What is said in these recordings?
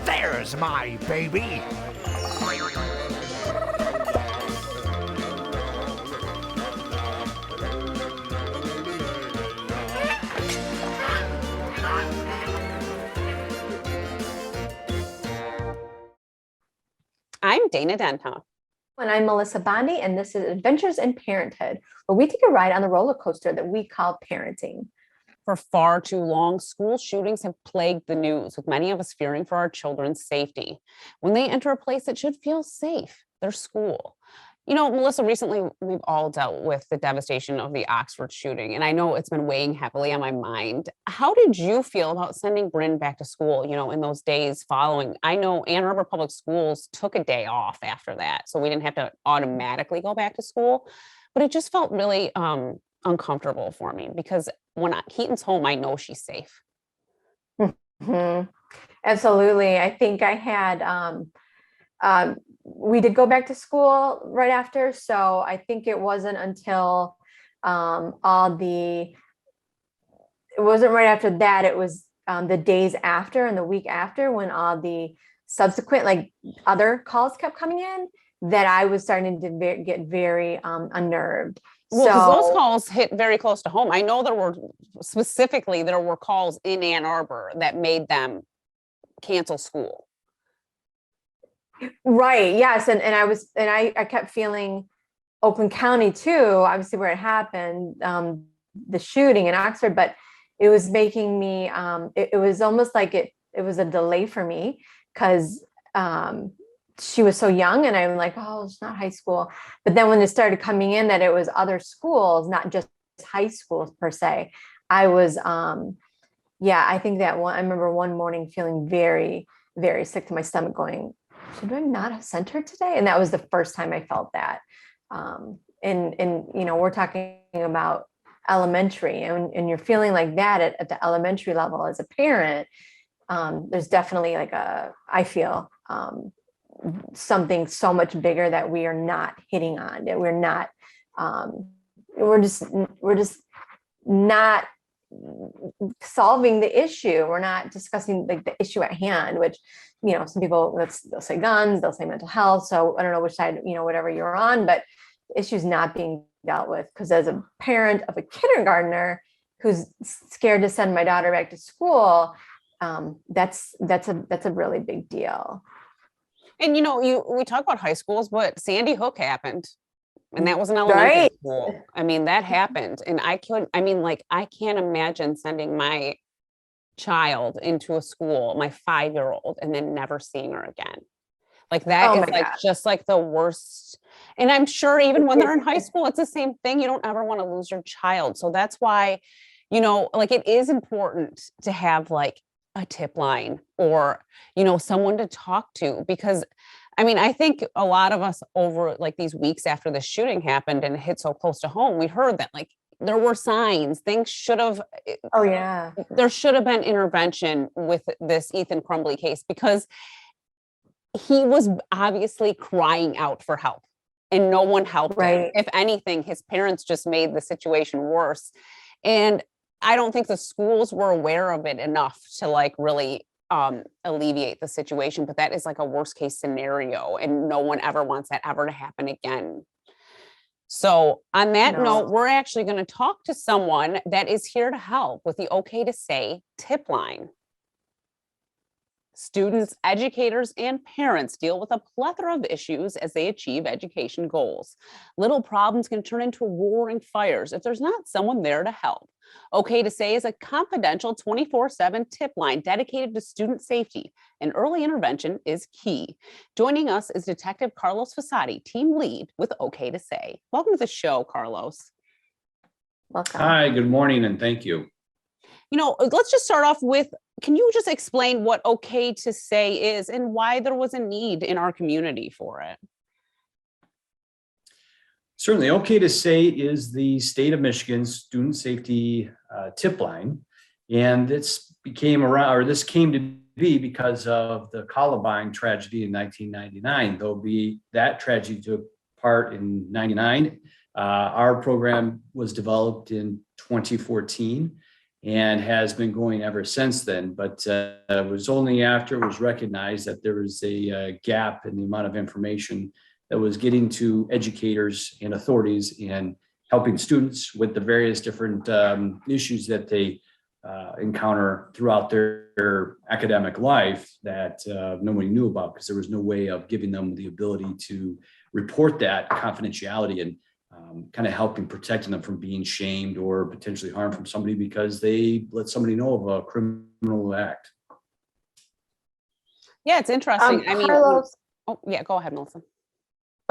There's my baby. I'm Dana Denha. And I'm Melissa Bondi, and this is Adventures in Parenthood, where we take a ride on the roller coaster that we call parenting. For far too long, school shootings have plagued the news, with many of us fearing for our children's safety when they enter a place that should feel safe, their school. You know, Melissa, recently we've all dealt with the devastation of the Oxford shooting, and I know it's been weighing heavily on my mind. How did you feel about sending Bryn back to school, in those days following? I know Ann Arbor Public Schools took a day off after that, so we didn't have to automatically go back to school, but it just felt really uncomfortable for me because when Keaton's home, I know she's safe. Mm-hmm. Absolutely. I think I had, we did go back to school right after. So I think it wasn't until it wasn't right after that. It was the days after and the week after when all the subsequent, other calls kept coming in that I was starting to get very unnerved. Well, because those calls hit very close to home. I know there were calls in Ann Arbor that made them cancel school. Right. Yes. And I kept feeling Oakland County too, obviously where it happened, the shooting in Oxford, but it was making me, it was almost like it was a delay for me because she was so young and I'm like, oh, it's not high school. But then when it started coming in that it was other schools, not just high schools per se, I was, I think that I remember one morning feeling very, very sick to my stomach going, should I not have sent her today? And that was the first time I felt that. And we're talking about elementary and you're feeling like that at the elementary level as a parent. There's definitely I feel, something so much bigger that we are not hitting on, that we're not, we're just not solving the issue. We're not discussing the issue at hand, which, some people, they'll say guns, they'll say mental health. So I don't know which side, whatever you're on, but the issue is not being dealt with. Because as a parent of a kindergartner who's scared to send my daughter back to school, that's a really big deal. And, we talk about high schools, but Sandy Hook happened and that was an elementary school. I mean, that happened. And I can't imagine sending my child into a school, my 5-year-old, and then never seeing her again. That is just like the worst. And I'm sure even when they're in high school, it's the same thing. You don't ever want to lose your child. So that's why, it is important to have a tip line or, someone to talk to, because I think a lot of us over these weeks after the shooting happened and it hit so close to home, we heard that there were signs, things should have, there should have been intervention with this Ethan Crumbley case because he was obviously crying out for help and no one helped him. If anything, his parents just made the situation worse. And I don't think the schools were aware of it enough to really alleviate the situation, but that is a worst case scenario and no one ever wants that ever to happen again. So on that note, we're actually going to talk to someone that is here to help with the OK2Say tip line. Students, educators, and parents deal with a plethora of issues as they achieve education goals. Little problems can turn into roaring fires if there's not someone there to help. OK2Say is a confidential 24/7 tip line dedicated to student safety, and early intervention is key. Joining us is Detective Carlos Fossati, team lead with OK2Say. Welcome to the show, Carlos. Welcome. Hi, good morning, and thank you. Let's just start off with, can you just explain what OK2Say is and why there was a need in our community for it? Certainly, OK2Say is the state of Michigan's student safety tip line, and this came to be because of the Columbine tragedy in 1999. That tragedy took part in 99. Our program was developed in 2014 and has been going ever since then. But it was only after it was recognized that there was a gap in the amount of information that was getting to educators and authorities and helping students with the various different issues that they encounter throughout their academic life that nobody knew about, because there was no way of giving them the ability to report that confidentiality and kind of helping protecting them from being shamed or potentially harmed from somebody because they let somebody know of a criminal act. Yeah, it's interesting. I mean, Carlos, oh yeah, go ahead, Melissa.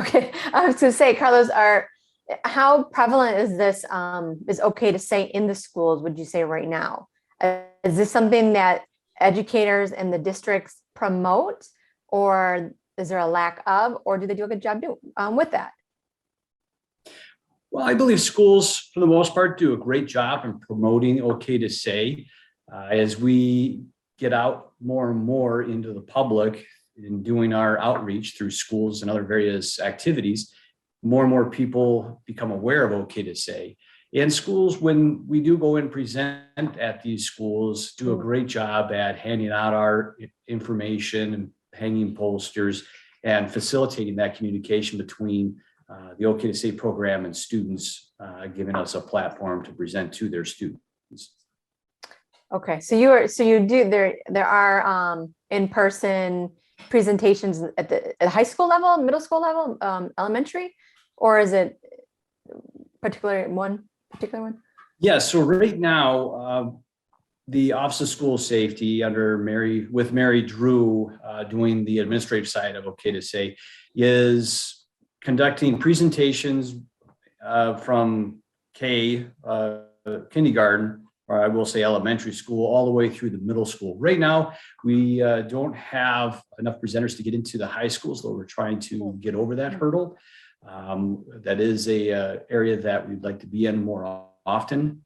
okay, I was going to say, Carlos, how prevalent is this? Is okay to say in the schools? Would you say right now? Is this something that educators and the districts promote, or is there a lack of, or do they do a good job with that? Well, I believe schools, for the most part, do a great job in promoting OK to Say. As we get out more and more into the public in doing our outreach through schools and other various activities, more and more people become aware of OK to Say. And schools, when we do go and present at these schools, do a great job at handing out our information and hanging posters and facilitating that communication between the OK to Say program and students, giving us a platform to present to their students. Okay, so you do there are in-person presentations at the high school level, middle school level, elementary, or is it particular one? Yeah, so right now, the Office of School Safety under Mary Drew, doing the administrative side of OK to Say, is conducting presentations from kindergarten, or I will say elementary school, all the way through the middle school. Right now, we don't have enough presenters to get into the high schools, though we're trying to get over that hurdle. That is a area that we'd like to be in more often.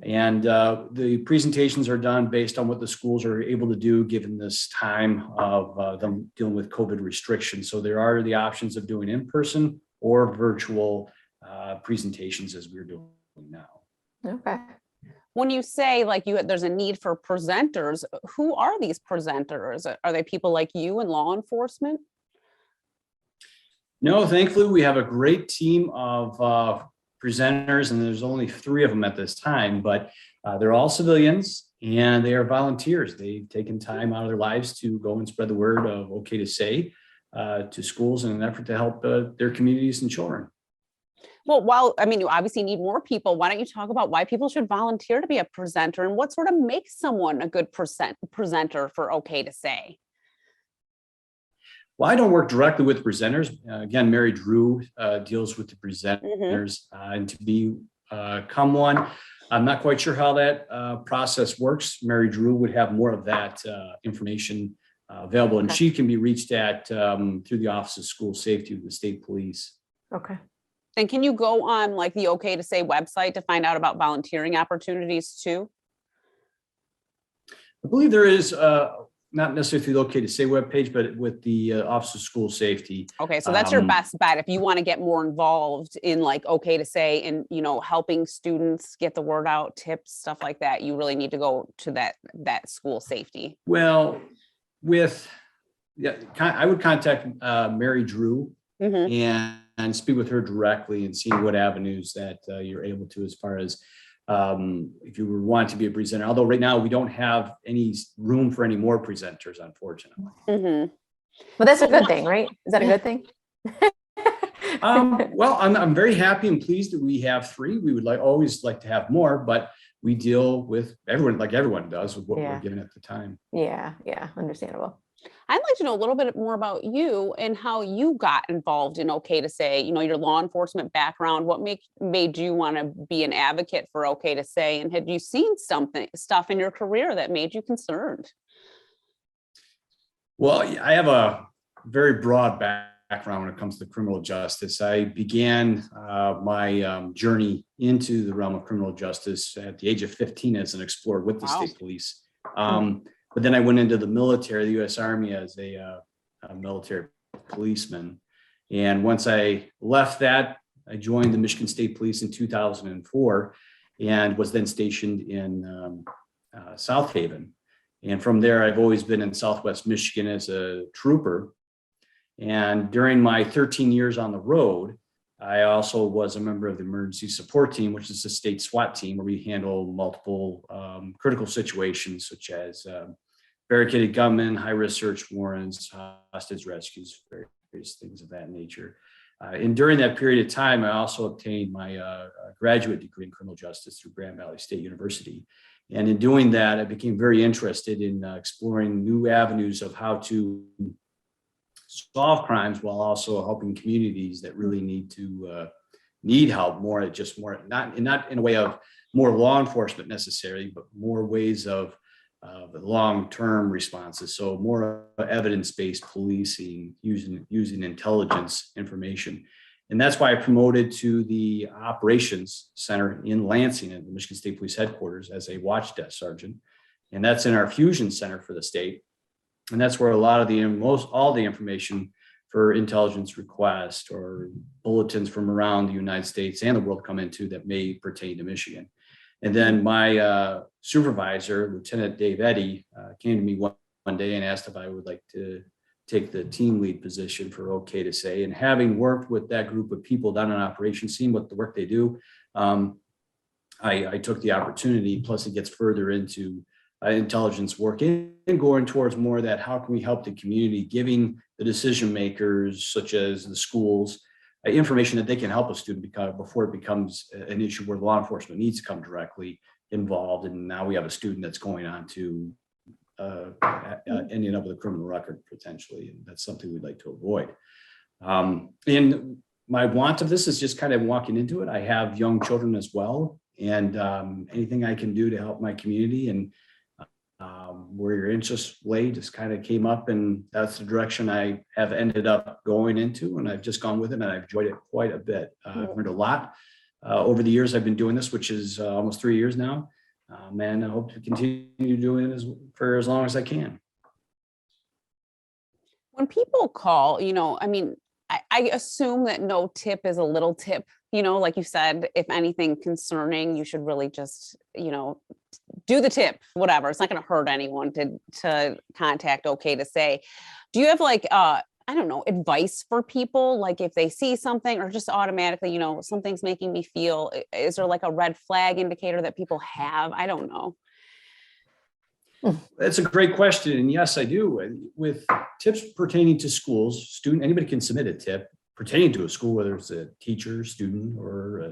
And the presentations are done based on what the schools are able to do given this time of them dealing with COVID restrictions. So there are the options of doing in-person or virtual presentations as we're doing now. Okay. When you say like there's a need for presenters, who are these presenters? Are they people like you in law enforcement? No, thankfully we have a great team of presenters, and there's only 3 of them at this time, but they're all civilians and they are volunteers. They've taken time out of their lives to go and spread the word of OK to Say to schools in an effort to help their communities and children. Well, I mean, you obviously need more people. Why don't you talk about why people should volunteer to be a presenter and what sort of makes someone a good presenter for OK to Say? Well, I don't work directly with presenters. Again, Mary Drew deals with the presenters, and to become one, I'm not quite sure how that process works. Mary Drew would have more of that information available, and she can be reached at through the Office of School Safety with the state police. Okay. And can you go on like the OK to Say website to find out about volunteering opportunities too? I believe there is not necessarily through the OK to Say webpage, but with the Office of School Safety. Okay, so that's your best bet if you want to get more involved in like OK to Say and helping students get the word out, tips, stuff like that. You really need to go to that school safety. Well, I would contact Mary Drew and speak with her directly and see what avenues that you're able to, as far as if you want to be a presenter. Although right now we don't have any room for any more presenters, unfortunately. Well, that's a good thing, right? Is that a good thing? Well, I'm very happy and pleased that we have 3. We would always like to have more, but we deal with everyone like everyone does with what we're given at the time. Yeah, understandable. I'd like to know a little bit more about you and how you got involved in OK to Say, your law enforcement background. What made you want to be an advocate for OK to Say? And had you seen stuff in your career that made you concerned? Well, I have a very broad background when it comes to criminal justice. I began my journey into the realm of criminal justice at the age of 15 as an explorer with the state police. But then I went into the military, the U.S. Army, as a military policeman. And once I left that, I joined the Michigan State Police in 2004 and was then stationed in South Haven. And from there, I've always been in Southwest Michigan as a trooper. And during my 13 years on the road, I also was a member of the emergency support team, which is a state SWAT team where we handle multiple critical situations such as barricaded gunmen, high-risk search warrants, hostage rescues, various things of that nature. And during that period of time, I also obtained my graduate degree in criminal justice through Grand Valley State University. And in doing that, I became very interested in exploring new avenues of how to solve crimes while also helping communities that really need help more, not in a way of more law enforcement necessarily, but more ways of long-term responses. So more evidence-based policing using intelligence information. And that's why I promoted to the operations center in Lansing at the Michigan State Police headquarters as a watch desk sergeant. And that's in our fusion center for the state. And that's where a lot of all the information for intelligence requests or bulletins from around the United States and the world come into that may pertain to Michigan. And then my supervisor, Lieutenant Dave Eddy, came to me one day and asked if I would like to take the team lead position for OK2Say. And having worked with that group of people down in operations, seeing what the work they do, I took the opportunity. Plus, it gets further into intelligence work and going towards more of that. How can we help the community, giving the decision makers, such as the schools, information that they can help a student before it becomes an issue where law enforcement needs to come directly involved. And now we have a student that's going on to ending up with a criminal record potentially. And that's something we'd like to avoid. And my want of this is just kind of walking into it. I have young children as well. And anything I can do to help my community and where your interests lay just kind of came up, and that's the direction I have ended up going into, and I've just gone with it, and I've enjoyed it quite a bit. I've learned a lot over the years I've been doing this, which is almost 3 years now, and I hope to continue doing it for as long as I can. When people call, I mean, I assume that no tip is a little tip, like you said, if anything concerning, you should really just, do the tip, whatever. It's not going to hurt anyone to contact OK2Say. Do you have I don't know, advice for people? Like if they see something or just automatically, something's making me feel, is there like a red flag indicator that people have? I don't know. That's a great question. And yes, I do. With tips pertaining to schools, anybody can submit a tip pertaining to a school, whether it's a teacher, student, or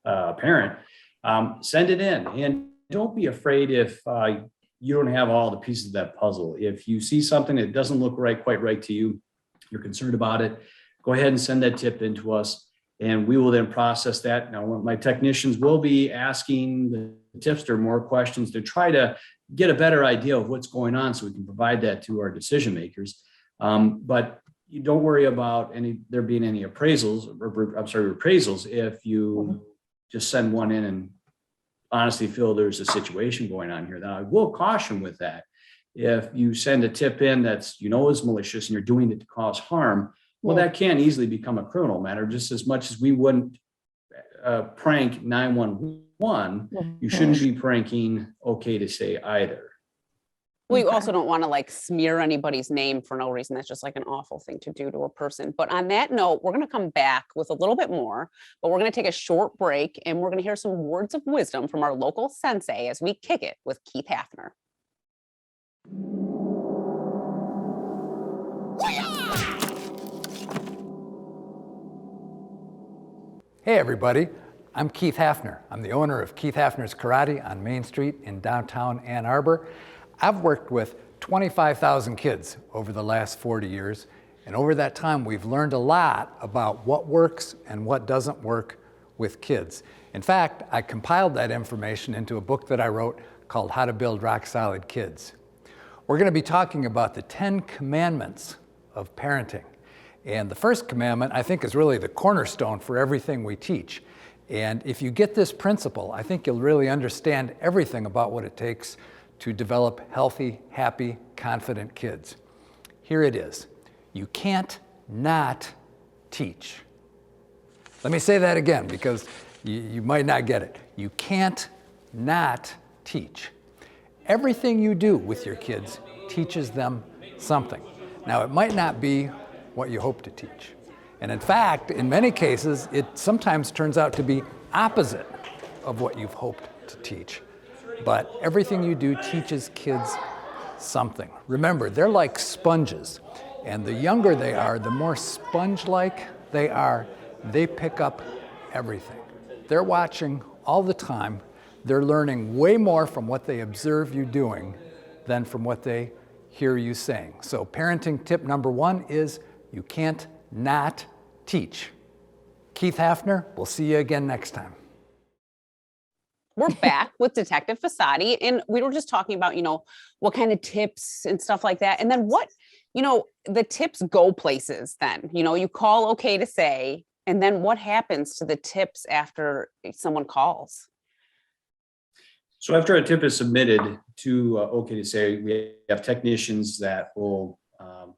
a parent, send it in. And don't be afraid if you don't have all the pieces of that puzzle. If you see something that doesn't look quite right to you, you're concerned about it, go ahead and send that tip in to us, and we will then process that. Now, my technicians will be asking the tipster more questions to try to get a better idea of what's going on so we can provide that to our decision makers. But you don't worry about there being any reprisals if you just send one in and honestly feel there's a situation going on here. Now, I will caution with that. If you send a tip in that's, is malicious and you're doing it to cause harm, well, that can easily become a criminal matter. Just as much as we wouldn't prank 911, you shouldn't be pranking OK2Say either. We also don't want to smear anybody's name for no reason. That's just an awful thing to do to a person. But on that note, we're going to come back with a little bit more, but we're going to take a short break and we're going to hear some words of wisdom from our local sensei as we kick it with Keith Hafner. Hey everybody, I'm Keith Hafner. I'm the owner of Keith Hafner's Karate on Main Street in downtown Ann Arbor. I've worked with 25,000 kids over the last 40 years, and over that time we've learned a lot about what works and what doesn't work with kids. In fact, I compiled that information into a book that I wrote called How to Build Rock Solid Kids. We're going to be talking about the 10 commandments of parenting. And the first commandment, I think, is really the cornerstone for everything we teach. And if you get this principle, I think you'll really understand everything about what it takes to develop healthy, happy, confident kids. Here it is. You can't not teach. Let me say that again because you might not get it. You can't not teach. Everything you do with your kids teaches them something. Now, it might not be what you hope to teach. And in fact, in many cases, it sometimes turns out to be opposite of what you've hoped to teach. But everything you do teaches kids something. Remember, they're like sponges. And the younger they are, the more sponge-like they are. They pick up everything. They're watching all the time. They're learning way more from what they observe you doing than from what they hear you saying. So parenting tip number 1 is you can't not teach. Keith Hafner, we'll see you again next time. We're back with Detective Fossati, and we were just talking about, what kind of tips and stuff like that. And then what, the tips go places then, you call OK2Say, and then what happens to the tips after someone calls? So after a tip is submitted to OK2Say, we have technicians that will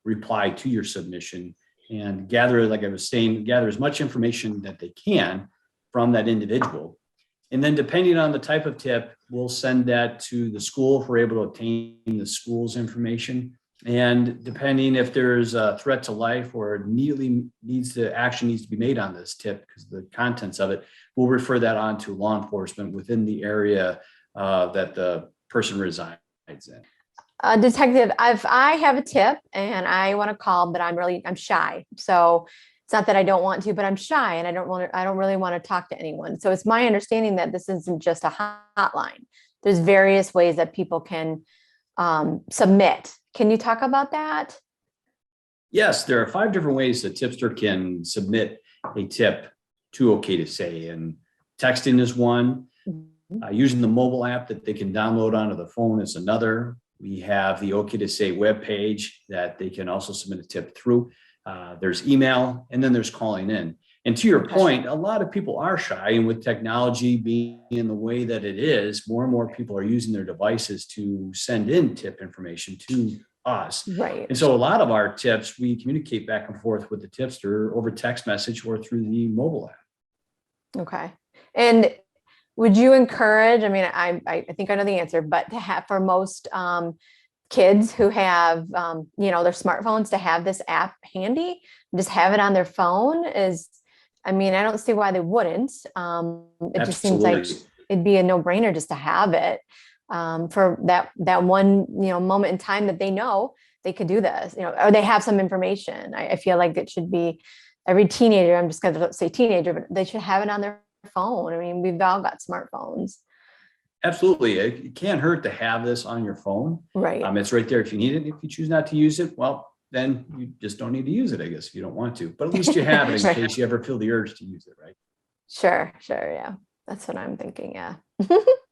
reply to your submission and gather, like I was saying, gather as much information that they can from that individual. And then depending on the type of tip, we'll send that to the school if we're able to obtain the school's information. And depending if there's a threat to life or action needs to be made on this tip because of the contents of it, we'll refer that on to law enforcement within the area that the person resides in. Detective, if I have a tip and I want to call, but I'm shy. So it's not that I don't want to, but I'm shy and I don't really want to talk to anyone. So it's my understanding that this isn't just a hotline. There's various ways that people can submit. Can you talk about that? Yes, there are 5 different ways the tipster can submit a tip to OK2Say, and texting is one. Using the mobile app that they can download onto the phone is another. We have the OK2Say webpage that they can also submit a tip through. There's email, and then there's calling in. And to your point, a lot of people are shy, and with technology being in the way that it is, more and more people are using their devices to send in tip information to us. Right. And so a lot of our tips, we communicate back and forth with the tipster over text message or through the mobile app. Okay. And would you encourage, I think I know the answer, but to have for most kids who have, their smartphones, to have this app handy, just have it on their phone I don't see why they wouldn't. It just seems like it'd be a no-brainer just to have it for that one, moment in time that they know they could do this, or they have some information. I feel like it should be every teenager, I'm just going to say teenager, but they should have it on their phone. We've all got smartphones. Absolutely. It can't hurt to have this on your phone. Right. It's right there if you need it. If you choose not to use it, well, then you just don't need to use it, I guess, if you don't want to. But at least you have it in Right. case you ever feel the urge to use it, right? Sure. Yeah. That's what I'm thinking. Yeah.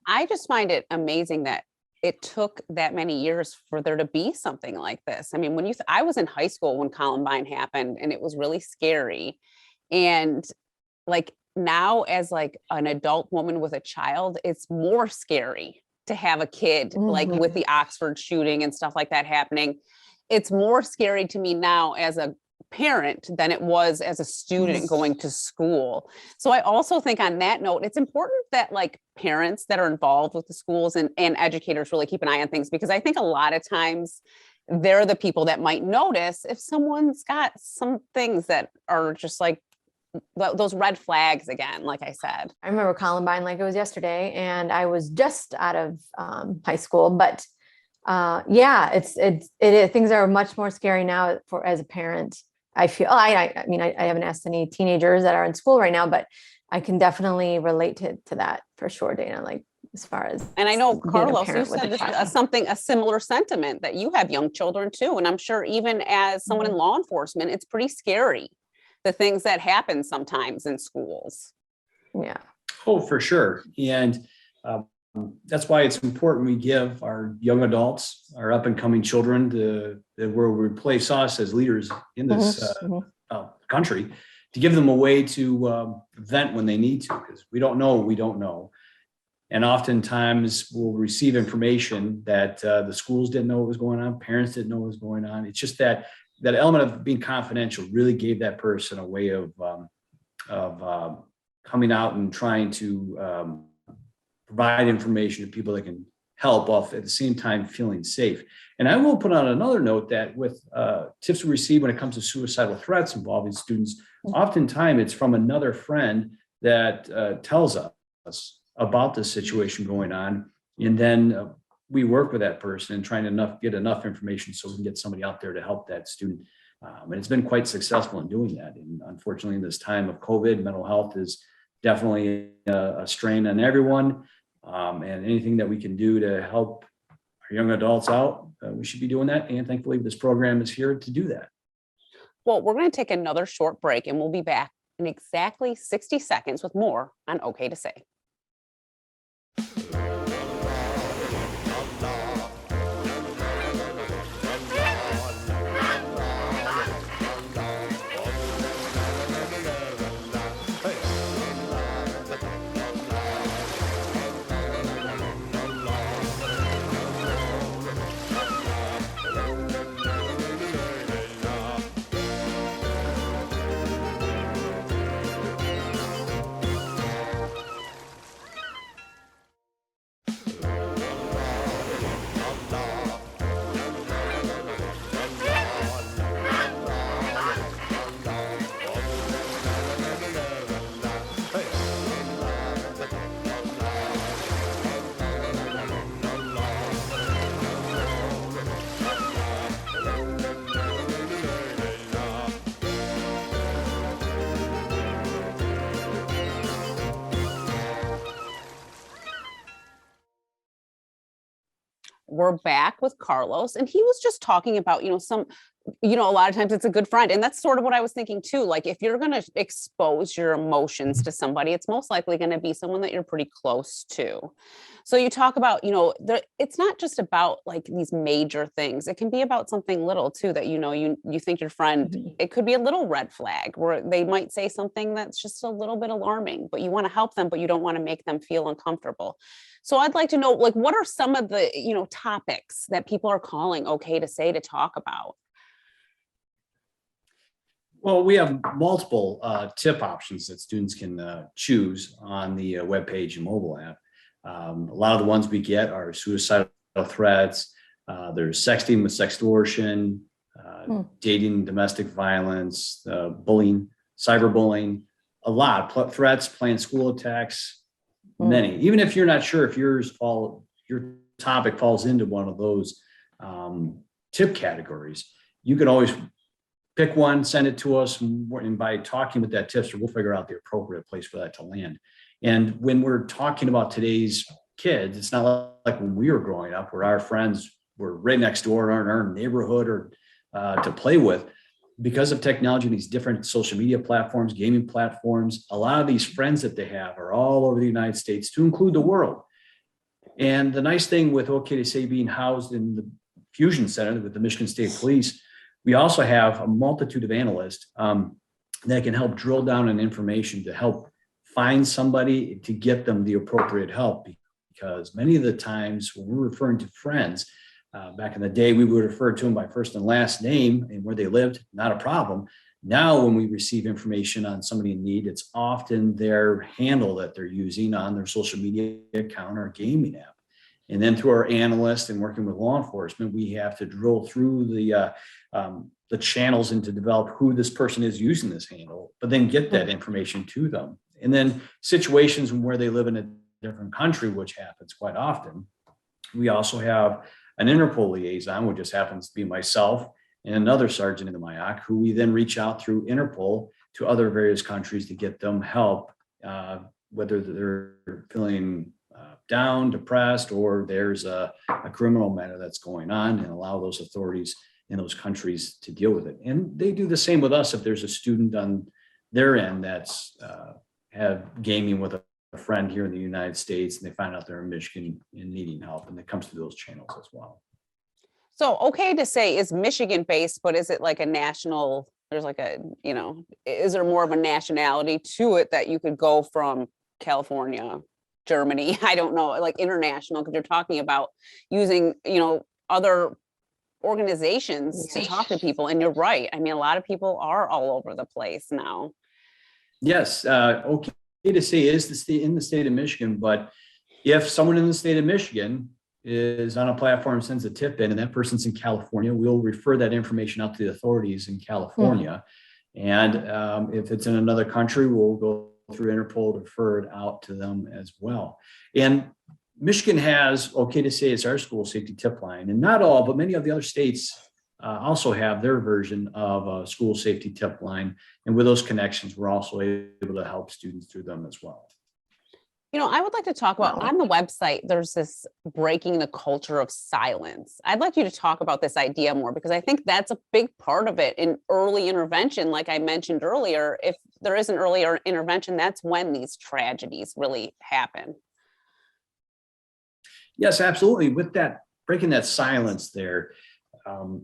I just find it amazing that it took that many years for there to be something like this. I was in high school when Columbine happened, and it was really scary. And now as an adult woman with a child, it's more scary to have a kid with the Oxford shooting and stuff like that happening. It's more scary to me now as a parent than it was as a student going to school. So I also think on that note, it's important that parents that are involved with the schools and educators really keep an eye on things, because I think a lot of times they're the people that might notice if someone's got some things that are just those red flags again, like I said. I remember Columbine like it was yesterday, and I was just out of high school, but things are much more scary now as a parent. I feel, I haven't asked any teenagers that are in school right now, but I can definitely relate to that for sure, Dana, as far as. And I know, being a Carlos, you parent with said a child. a similar sentiment, that you have young children too. And I'm sure even as someone in law enforcement, it's pretty scary, the things that happen sometimes in schools. Yeah. Oh, for sure. And that's why it's important we give our young adults, our up and coming children, where we place us as leaders in this country, to give them a way to vent when they need to, because we don't know what we don't know. And oftentimes we'll receive information that the schools didn't know what was going on, parents didn't know what was going on. It's just that element of being confidential really gave that person a way of coming out and trying to provide information to people that can help off at the same time feeling safe. And I will put on another note that with tips we receive when it comes to suicidal threats involving students, oftentimes it's from another friend that tells us about the situation going on. And then we work with that person and trying to get enough information so we can get somebody out there to help that student. And it's been quite successful in doing that. And unfortunately, in this time of COVID, mental health is definitely a strain on everyone. And anything that we can do to help our young adults out, we should be doing that. And thankfully, this program is here to do that. Well, we're going to take another short break and we'll be back in exactly 60 seconds with more on OK to Say. We're back with Carlos, and he was just talking about, a lot of times it's a good friend. And that's sort of what I was thinking too. Like if you're going to expose your emotions to somebody, it's most likely going to be someone that you're pretty close to. So you talk about, it's not just about like these major things. It can be about something little too, that, you think your friend, it could be a little red flag where they might say something that's just a little bit alarming, but you want to help them, but you don't want to make them feel uncomfortable. So I'd like to know, like, what are some of the, topics that people are calling OK to Say to talk about? Well, we have multiple tip options that students can choose on the webpage and mobile app. A lot of the ones we get are suicidal threats. There's sexting with sextortion, dating, domestic violence, bullying, cyberbullying, a lot, threats, planned school attacks, many. Even if you're not sure if your topic falls into one of those tip categories, you can always pick one, send it to us, and by talking with that tipster, we'll figure out the appropriate place for that to land. And when we're talking about today's kids, it's not like when we were growing up where our friends were right next door in our neighborhood or to play with. Because of technology and these different social media platforms, gaming platforms, a lot of these friends that they have are all over the United States, to include the world. And the nice thing with OK2Say being housed in the Fusion Center with the Michigan State Police, we also have a multitude of analysts that can help drill down on information to help find somebody to get them the appropriate help. Because many of the times when we're referring to friends, back in the day, we would refer to them by first and last name and where they lived, not a problem. Now, when we receive information on somebody in need, it's often their handle that they're using on their social media account or gaming app. And then through our analysts and working with law enforcement, we have to drill through the channels and to develop who this person is using this handle, but then get that information to them. And then situations where they live in a different country, which happens quite often, we also have an Interpol liaison, which just happens to be myself and another sergeant in the MIAC, who we then reach out through Interpol to other various countries to get them help, whether they're feeling down, depressed, or there's a criminal matter that's going on, and allow those authorities in those countries to deal with it. And they do the same with us if there's a student on their end that's have gaming with a friend here in the United States and they find out they're in Michigan and needing help, and it comes through those channels as well. So OK2Say is Michigan based, but is it like a national, there's like a, is there more of a nationality to it that you could go from California Germany, I don't know, like international, because you're talking about using, other organizations to talk to people. And you're right. I mean, a lot of people are all over the place now. Yes, OK2Say is in the state of Michigan, but if someone in the state of Michigan is on a platform, sends a tip in, and that person's in California, we'll refer that information out to the authorities in California. And if it's in another country, we'll go through Interpol to refer it out to them as well. And Michigan has OK2Say as our school safety tip line, and not all, but many of the other states also have their version of a school safety tip line. And with those connections, we're also able to help students through them as well. I would like to talk about on the website, there's this breaking the culture of silence. I'd like you to talk about this idea more, because I think that's a big part of it in early intervention. Like I mentioned earlier, if there is an earlier intervention, that's when these tragedies really happen. Yes, absolutely. With that, breaking that silence there,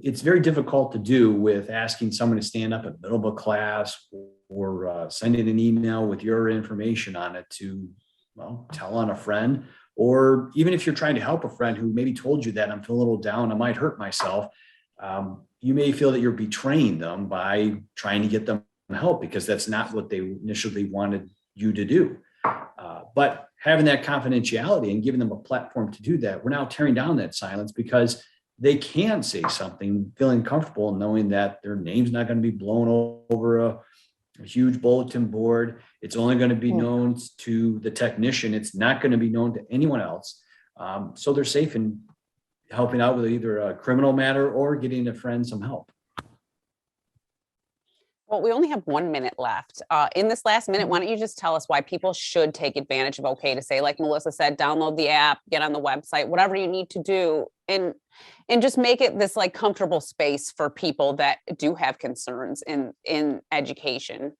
it's very difficult to do with asking someone to stand up in the middle of a class or sending an email with your information on it to, tell on a friend. Or even if you're trying to help a friend who maybe told you that I'm feeling a little down, I might hurt myself. You may feel that you're betraying them by trying to get them help, because that's not what they initially wanted you to do. But having that confidentiality and giving them a platform to do that, we're now tearing down that silence, because they can say something feeling comfortable knowing that their name's not going to be blown over a huge bulletin board. It's only going to be known to the technician. It's not going to be known to anyone else. So they're safe in helping out with either a criminal matter or getting a friend some help. Well, we only have 1 minute left. In this last minute, why don't you just tell us why people should take advantage of OK2Say? Like Melissa said, download the app, get on the website, whatever you need to do, and just make it this like comfortable space for people that do have concerns in education.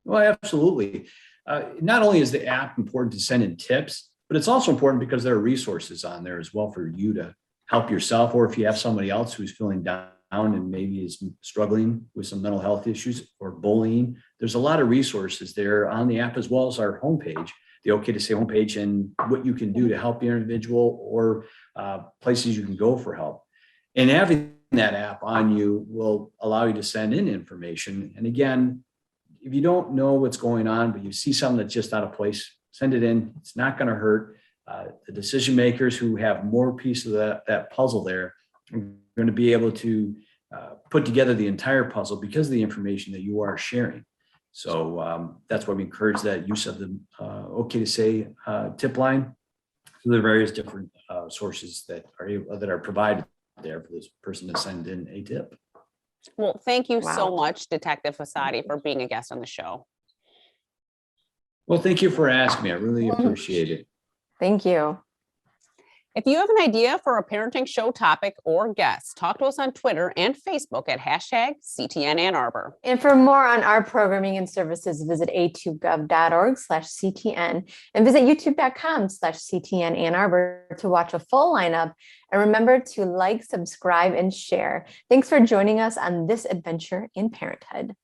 Well, absolutely. Not only is the app important to send in tips, but it's also important because there are resources on there as well for you to help yourself, or if you have somebody else who's feeling down and maybe is struggling with some mental health issues or bullying. There's a lot of resources there on the app, as well as our homepage, the OK2Say homepage, and what you can do to help your individual, or places you can go for help. And having that app on you will allow you to send in information. And again, if you don't know what's going on, but you see something that's just out of place, send it in. It's not going to hurt. The decision makers who have more pieces of that puzzle there are going to be able to put together the entire puzzle because of the information that you are sharing. So that's why we encourage that use of the OK2Say tip line through the various different sources that are provided there for this person to send in a tip. Well, thank you so much, Detective Fossati, for being a guest on the show. Well, thank you for asking me. I really appreciate it. Thank you. If you have an idea for a parenting show topic or guest, talk to us on Twitter and Facebook at #CTN Ann Arbor. And for more on our programming and services, visit a2gov.org/CTN and visit youtube.com/CTN Ann Arbor to watch a full lineup. And remember to like, subscribe, and share. Thanks for joining us on this adventure in parenthood.